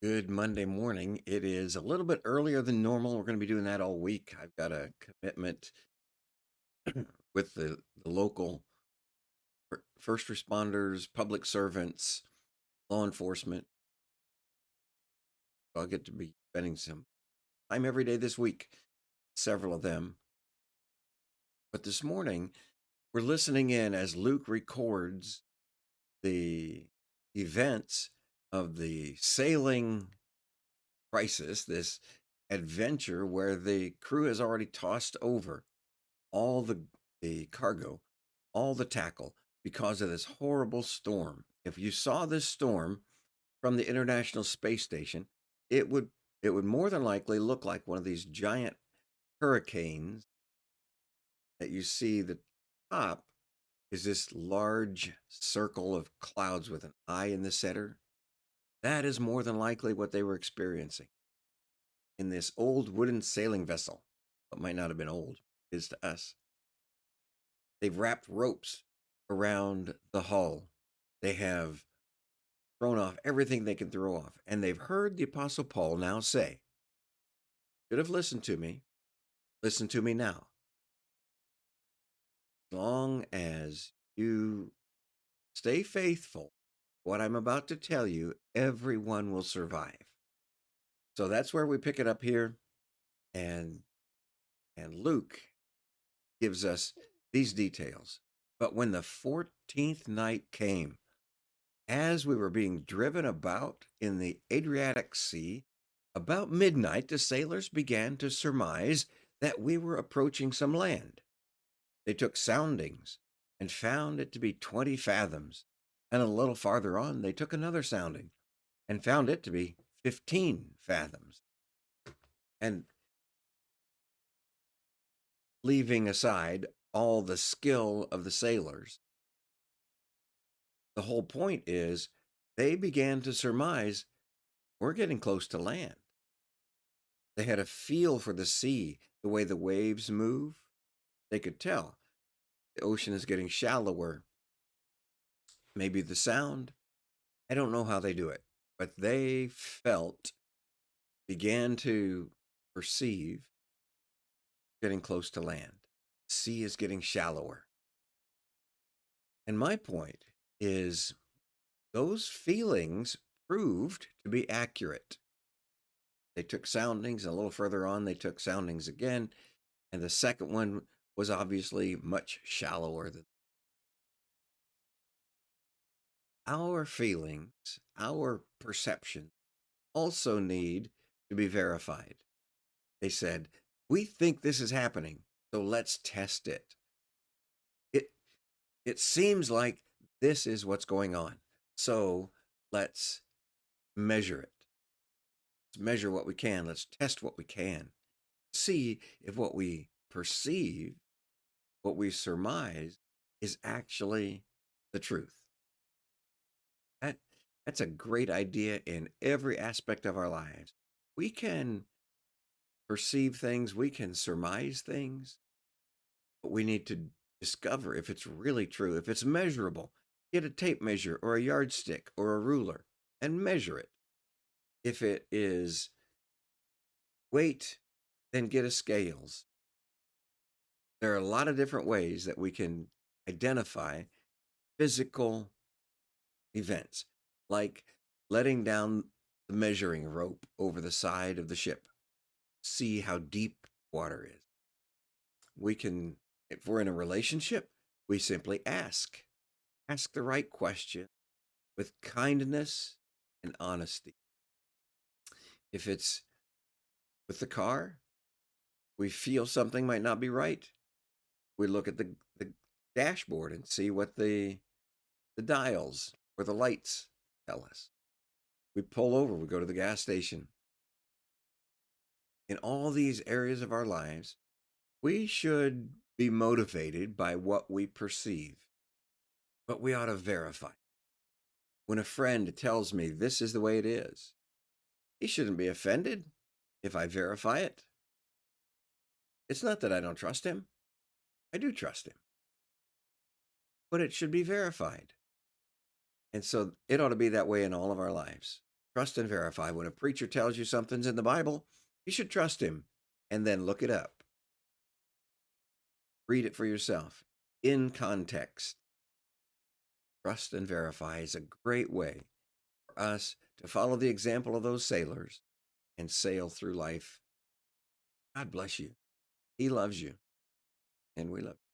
Good Monday morning. It is a little bit earlier than normal. We're going to be doing that all week. I've got a commitment with the local first responders, public servants, law enforcement. I'll get to be spending some time every day this week, several of them. But this morning, we're listening in as Luke records the events of the sailing crisis, this adventure where the crew has already tossed over all the cargo, all the tackle because of this horrible storm. If you saw this storm from the International Space Station, it would it would more than likely look like one of these giant hurricanes that you see. The top is this large circle of clouds with an eye in the center. That is more than likely what they were experiencing in this old wooden sailing vessel. It might not have been old, it is to us. They've wrapped ropes around the hull. They have thrown off everything they can throw off. And they've heard the Apostle Paul now say, should have listened to me. Listen to me now. As long as you stay faithful, what I'm about to tell you, everyone will survive. So that's where we pick it up here. And Luke gives us these details. But when the 14th night came, as we were being driven about in the Adriatic Sea, about midnight, the sailors began to surmise that we were approaching some land. They took soundings and found it to be 20 fathoms. And a little farther on, they took another sounding and found it to be 15 fathoms. And leaving aside all the skill of the sailors, the whole point is they began to surmise we're getting close to land. They had a feel for the sea, the way the waves move. They could tell the ocean is getting shallower. Maybe the sound. I don't know how they do it, but they began to perceive getting close to land. Sea is getting shallower. And my point is those feelings proved to be accurate. They took soundings, and a little further on, they took soundings again. And the second one was obviously much shallower than our feelings, our perception also need to be verified. They said, we think this is happening, so let's test it. It it seems like this is what's going on. So let's measure it. Let's measure what we can. Let's test what we can. See if what we perceive, what we surmise, is actually the truth. That that's a great idea in every aspect of our lives. We can perceive things, we can surmise things, but we need to discover if it's really true, if it's measurable. Get a tape measure or a yardstick or a ruler and measure it. If it is weight, then get a scales. There are a lot of different ways that we can identify physical events, like letting down the measuring rope over the side of the ship, see how deep water is. We can, if we're in a relationship, we simply ask. Ask the right question with kindness and honesty. If it's with the car, we feel something might not be right. We look at the dashboard and see what the dials or the lights tell us. We pull over, we go to the gas station. In all these areas of our lives, we should be motivated by what we perceive, but we ought to verify. When a friend tells me this is the way it is, he shouldn't be offended if I verify it. It's not that I don't trust him. I do trust him, but it should be verified. And so it ought to be that way in all of our lives. Trust and verify. When a preacher tells you something's in the Bible, you should trust him and then look it up. Read it for yourself in context. Trust and verify is a great way for us to follow the example of those sailors and sail through life. God bless you. He loves you, and we love you.